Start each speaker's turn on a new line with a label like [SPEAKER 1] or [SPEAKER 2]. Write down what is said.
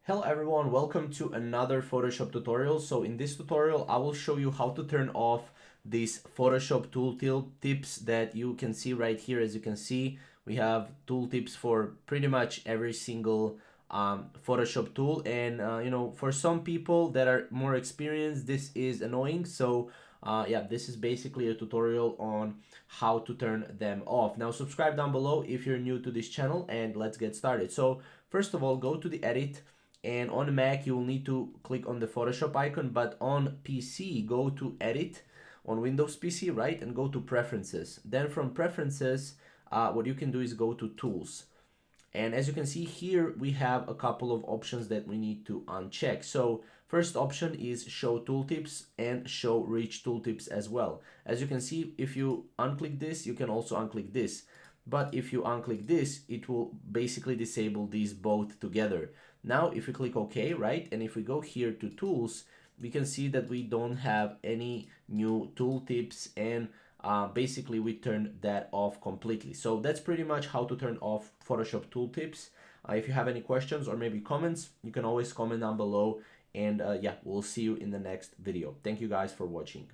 [SPEAKER 1] Hello everyone, welcome to another Photoshop tutorial. So in this tutorial, I will show you how to turn off these Photoshop tooltips that you can see right here. As you can see, we have tooltips for pretty much every single Photoshop tool. And for some people that are more experienced, this is annoying. So yeah, this is basically a tutorial on how to turn them off. Now subscribe down below if you're new to this channel, and let's get started. So first of all, go to the edit. And on Mac, you will need to click on the Photoshop icon, but on PC, go to Edit on Windows PC, right? And go to Preferences. Then from Preferences, what you can do is go to Tools. And as you can see here, we have a couple of options that we need to uncheck. So first option is Show Tooltips and Show Rich Tooltips as well. As you can see, if you unclick this, you can also unclick this. But if you unclick this, it will basically disable these both together. Now, if we click OK, right, and if we go here to Tools, we can see that we don't have any new tooltips, and basically we turned that off completely. So that's pretty much how to turn off Photoshop tooltips. If you have any questions or maybe comments, you can always comment down below, and yeah, we'll see you in the next video. Thank you guys for watching.